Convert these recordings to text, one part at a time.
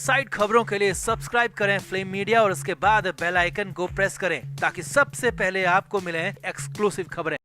Side खबरों के लिए सब्सक्राइब करें फ्लेम मीडिया और उसके बाद बेल आइकन को प्रेस करें ताकि सबसे पहले आपको मिले एक्सक्लूसिव खबरें।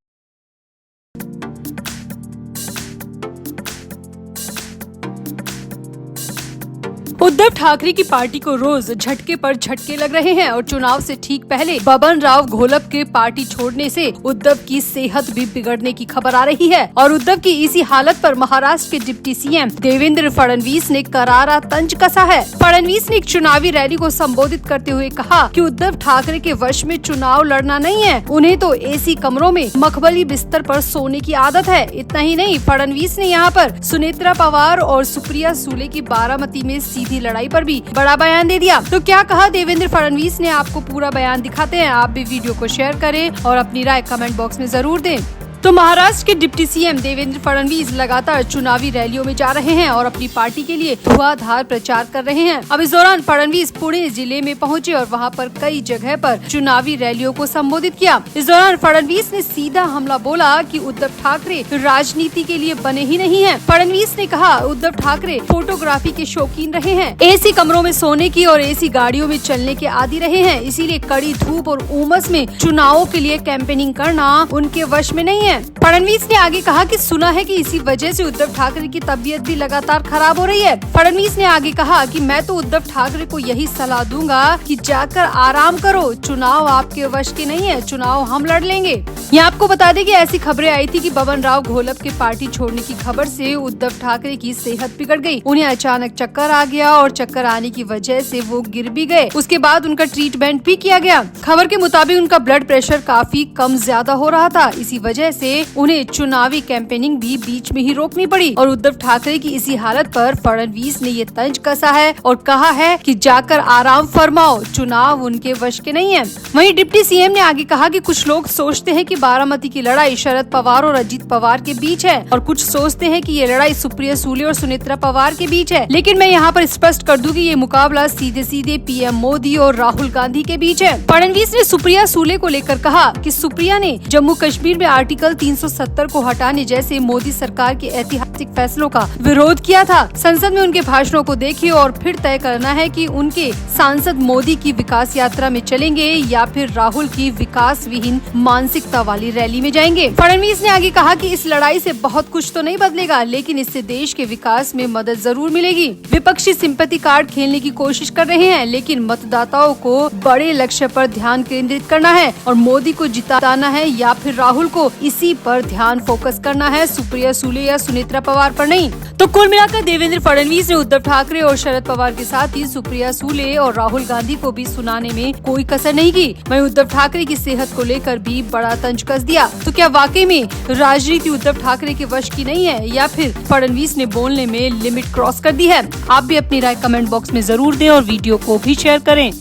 उद्धव ठाकरे की पार्टी को रोज झटके पर झटके लग रहे हैं और चुनाव से ठीक पहले बबन राव घोलप के पार्टी छोड़ने से उद्धव की सेहत भी बिगड़ने की खबर आ रही है। और उद्धव की इसी हालत पर महाराष्ट्र के डिप्टी सीएम देवेंद्र फडणवीस ने करारा तंज कसा है। फडणवीस ने एक चुनावी रैली को संबोधित करते हुए कहा कि उद्धव ठाकरे के वश में चुनाव लड़ना नहीं है, उन्हें तो एसी कमरों में मखमली बिस्तर पर सोने की आदत है। इतना ही नहीं, फडणवीस ने यहाँ पर सुनेत्रा पवार और सुप्रिया सुले की बारामती में सीधी लड़ाई पर भी बड़ा बयान दे दिया। तो क्या कहा देवेंद्र फडणवीस ने, आपको पूरा बयान दिखाते हैं। आप भी वीडियो को शेयर करें और अपनी राय कमेंट बॉक्स में जरूर दें। तो महाराष्ट्र के डिप्टी सीएम देवेंद्र फडणवीस लगातार चुनावी रैलियों में जा रहे हैं और अपनी पार्टी के लिए धुआंधार प्रचार कर रहे हैं। अब इस दौरान फडणवीस पुणे जिले में पहुंचे और वहां पर कई जगह पर चुनावी रैलियों को संबोधित किया। इस दौरान फडणवीस ने सीधा हमला बोला कि उद्धव ठाकरे राजनीति के लिए बने ही नहीं है। फडणवीस ने कहा, उद्धव ठाकरे फोटोग्राफी के शौकीन रहे हैं, एसी कमरों में सोने की और एसी गाड़ियों में चलने के आदी रहे हैं, इसीलिए कड़ी धूप और उमस में चुनावों के लिए कैंपेनिंग करना उनके वश में नहीं है। फडणवीस ने आगे कहा कि सुना है कि इसी वजह से उद्धव ठाकरे की तबीयत भी लगातार खराब हो रही है। फडणवीस ने आगे कहा कि मैं तो उद्धव ठाकरे को यही सलाह दूंगा कि जाकर आराम करो, चुनाव आपके वश के नहीं है, चुनाव हम लड़ लेंगे। यहाँ आपको बता दें कि ऐसी खबरें आई थी कि बबन राव घोलप के पार्टी छोड़ने की खबर से उद्धव ठाकरे की सेहत बिगड़ गई। उन्हें अचानक चक्कर आ गया और चक्कर आने की वजह से वो गिर भी गए। उसके बाद उनका ट्रीटमेंट भी किया गया। खबर के मुताबिक उनका ब्लड प्रेशर काफी कम ज्यादा हो रहा था, इसी वजह से उन्हें चुनावी कैंपेनिंग भी बीच में ही रोकनी पड़ी। और उद्धव ठाकरे की इसी हालत पर फडणवीस ने ये तंज कसा है और कहा है कि जाकर आराम फरमाओ, चुनाव उनके वश के नहीं है। वहीं डिप्टी सीएम ने आगे कहा कि कुछ लोग सोचते हैं कि बारामती की लड़ाई शरद पवार और अजीत पवार के बीच है और कुछ सोचते हैं कि ये लड़ाई सुप्रिया सुले और सुनेत्रा पवार के बीच है, लेकिन मैं यहाँ पर स्पष्ट कर दूं कि ये मुकाबला सीधे सीधे पीएम मोदी और राहुल गांधी के बीच है। फडणवीस ने सुप्रिया सुले को लेकर कहा कि सुप्रिया ने जम्मू कश्मीर में आर्टिकल 370 को हटाने जैसे मोदी सरकार के ऐतिहासिक फैसलों का विरोध किया था। संसद में उनके भाषणों को देखिए और फिर तय करना है कि उनके सांसद मोदी की विकास यात्रा में चलेंगे या फिर राहुल की विकास विहीन मानसिकता वाली रैली में जाएंगे। फडणवीस ने आगे कहा कि इस लड़ाई से बहुत कुछ तो नहीं बदलेगा, लेकिन इससे देश के विकास में मदद जरूर मिलेगी। विपक्षी सिंपैथी कार्ड खेलने की कोशिश कर रहे हैं, लेकिन मतदाताओं को बड़े लक्ष्य पर ध्यान केंद्रित करना है और मोदी को जिताना है या फिर राहुल को, इसी पर ध्यान फोकस करना है, सुप्रिया सुले या सुनेत्रा पवार पर नहीं। तो कुल मिलाकर देवेंद्र फडणवीस ने उद्धव ठाकरे और शरद पवार के साथ ही सुप्रिया सुले और राहुल गांधी को भी सुनाने में कोई कसर नहीं की। वहीं उद्धव ठाकरे की सेहत को लेकर भी बड़ा तंज कस दिया। तो क्या वाकई में राजनीति उद्धव ठाकरे के वश की नहीं है या फिर फडणवीस ने बोलने में लिमिट क्रॉस कर दी है? आप भी अपनी राय कमेंट बॉक्स में जरूर दें और वीडियो को भी शेयर करें।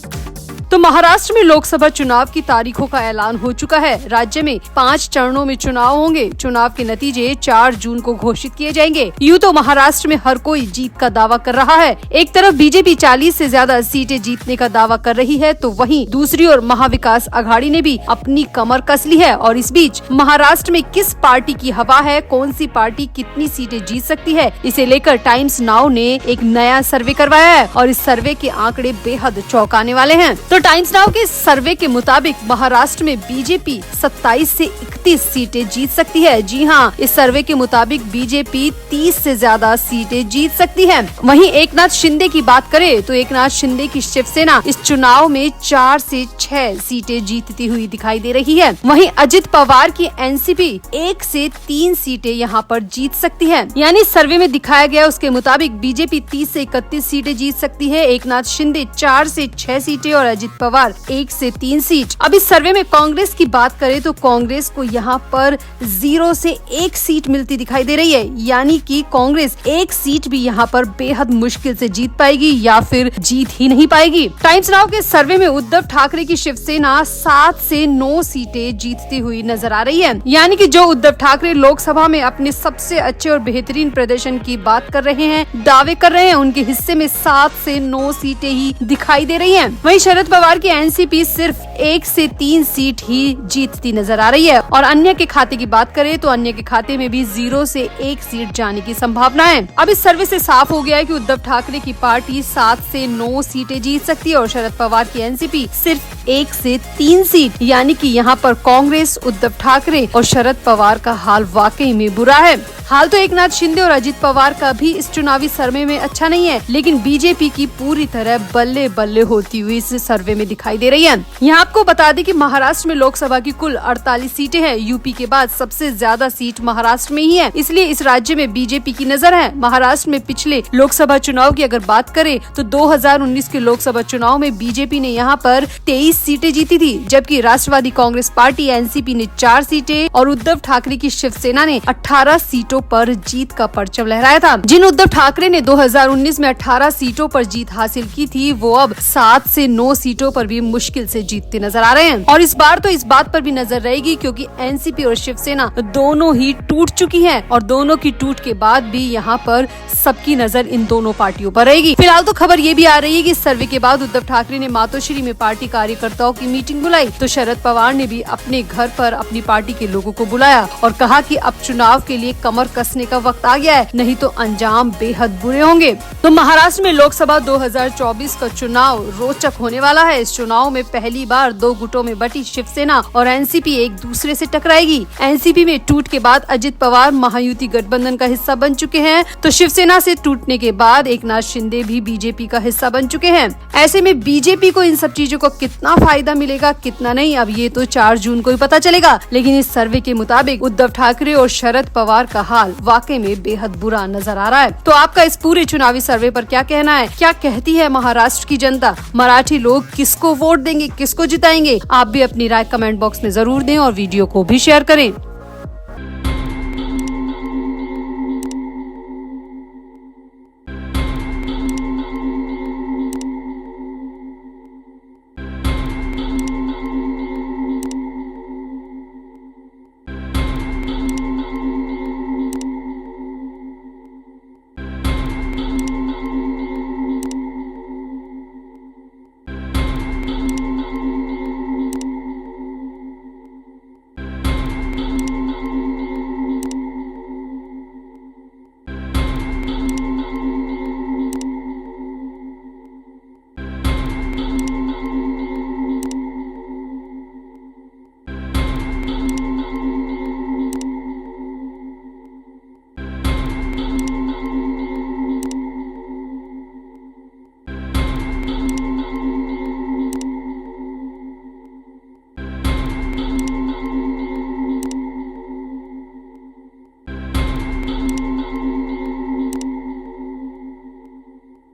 तो महाराष्ट्र में लोकसभा चुनाव की तारीखों का ऐलान हो चुका है। राज्य में 5 चरणों में चुनाव होंगे। चुनाव के नतीजे 4 जून को घोषित किए जाएंगे। यूँ तो महाराष्ट्र में हर कोई जीत का दावा कर रहा है। एक तरफ बीजेपी 40 से ज्यादा सीटें जीतने का दावा कर रही है, तो वहीं दूसरी ओर महाविकास आघाड़ी ने भी अपनी कमर कस ली है। और इस बीच महाराष्ट्र में किस पार्टी की हवा है, कौन सी पार्टी कितनी सीटें जीत सकती है, इसे लेकर टाइम्स नाउ ने एक नया सर्वे करवाया है और इस सर्वे के आंकड़े बेहद चौंकाने वाले हैं। तो टाइम्स नाउ के सर्वे के मुताबिक महाराष्ट्र में बीजेपी 27 से 31 सीटें जीत सकती है। जी हाँ, इस सर्वे के मुताबिक बीजेपी 30 से ज्यादा सीटें जीत सकती है। वहीं एकनाथ शिंदे की बात करें तो एकनाथ शिंदे की शिवसेना इस चुनाव में 4 से 6 सीटें जीतती हुई दिखाई दे रही है। वहीं अजित पवार की एनसीपी 1 से 3 सीटें यहाँ पर जीत सकती है। यानी सर्वे में दिखाया गया उसके मुताबिक बीजेपी 30 से 31 सीटें जीत सकती है, एकनाथ शिंदे 4 से 6 सीटें और अजित पवार 1 से 3 सीट। अब इस सर्वे में कांग्रेस की बात करें तो कांग्रेस को यहाँ पर 0 से 1 सीट मिलती दिखाई दे रही है, यानी कि कांग्रेस 1 सीट भी यहाँ पर बेहद मुश्किल से जीत पाएगी या फिर जीत ही नहीं पाएगी। टाइम्स नाउ के सर्वे में उद्धव ठाकरे की शिवसेना 7 से 9 सीटें जीतती हुई नजर आ रही है। यानी कि जो उद्धव ठाकरे लोकसभा में अपने सबसे अच्छे और बेहतरीन प्रदर्शन की बात कर रहे हैं, दावे कर रहे हैं, उनके हिस्से में 7 से 9 सीटें ही दिखाई दे रही है। वहीं शरद पवार की एनसीपी सिर्फ 1 से 3 सीट ही जीतती नजर आ रही है। और अन्य के खाते की बात करें तो अन्य के खाते में भी 0 से 1 सीट जाने की संभावना है। अब इस सर्वे से साफ हो गया है कि उद्धव ठाकरे की पार्टी 7 से 9 सीटें जीत सकती है और शरद पवार की एनसीपी सिर्फ 1 से 3 सीट। यानी कि यहाँ पर कांग्रेस, उद्धव ठाकरे और शरद पवार का हाल वाकई में बुरा है। हाल तो एकनाथ शिंदे और अजित पवार का भी इस चुनावी सर्वे में अच्छा नहीं है, लेकिन बीजेपी की पूरी तरह बल्ले बल्ले होती हुई इस सर्वे में दिखाई दे रही है। यहाँ आपको बता दें कि महाराष्ट्र में लोकसभा की कुल 48 सीटें हैं। यूपी के बाद सबसे ज्यादा सीट महाराष्ट्र में ही है, इसलिए इस राज्य में बीजेपी की नजर है। महाराष्ट्र में पिछले लोकसभा चुनाव की अगर बात करें तो 2019 के लोकसभा चुनाव में बीजेपी ने यहाँ पर 23 सीटें जीती थी, जबकि राष्ट्रवादी कांग्रेस पार्टी एनसीपी ने 4 सीटें और उद्धव ठाकरे की शिवसेना ने 18 सीटों पर जीत का परचम लहराया था। जिन उद्धव ठाकरे ने 2019 में 18 सीटों पर जीत हासिल की थी, वो अब 7 से 9 सीटों पर भी मुश्किल से जीतते नजर आ रहे हैं। और इस बार तो इस बात पर भी नजर रहेगी क्योंकि एनसीपी और शिवसेना दोनों ही टूट चुकी है और दोनों की टूट के बाद भी यहाँ पर सबकी नजर इन दोनों पार्टियों पर रहेगी। फिलहाल तो खबर ये भी आ रही है कि सर्वे के बाद उद्धव ठाकरे ने मातोश्री में पार्टी कार्यकर्ताओं की मीटिंग बुलाई, तो शरद पवार ने भी अपने घर पर अपनी पार्टी के लोगों को बुलाया और कहा कि अब चुनाव के लिए कमर कसने का वक्त आ गया है, नहीं तो अंजाम बेहद बुरे होंगे। तो महाराष्ट्र में लोकसभा 2024 का चुनाव रोचक होने वाला है। इस चुनाव में पहली बार 2 गुटों में बटी शिवसेना और एनसीपी एक दूसरे से टकराएगी। एनसीपी में टूट के बाद अजित पवार महायुति गठबंधन का हिस्सा बन चुके हैं, तो शिवसेना से टूटने के बाद एकनाथ शिंदे भी बीजेपी का हिस्सा बन चुके हैं। ऐसे में बीजेपी को इन सब चीजों को कितना फायदा मिलेगा, कितना नहीं, अब ये तो 4 जून को ही पता चलेगा। लेकिन इस सर्वे के मुताबिक उद्धव ठाकरे और शरद पवार का हाल वाकई में बेहद बुरा नजर आ रहा है। तो आपका इस पूरे चुनावी सर्वे पर क्या कहना है? क्या कहती है महाराष्ट्र की जनता? मराठी लोग किसको वोट देंगे, किसको जिताएंगे? आप भी अपनी राय कमेंट बॉक्स में जरूर दें और वीडियो को भी शेयर करें।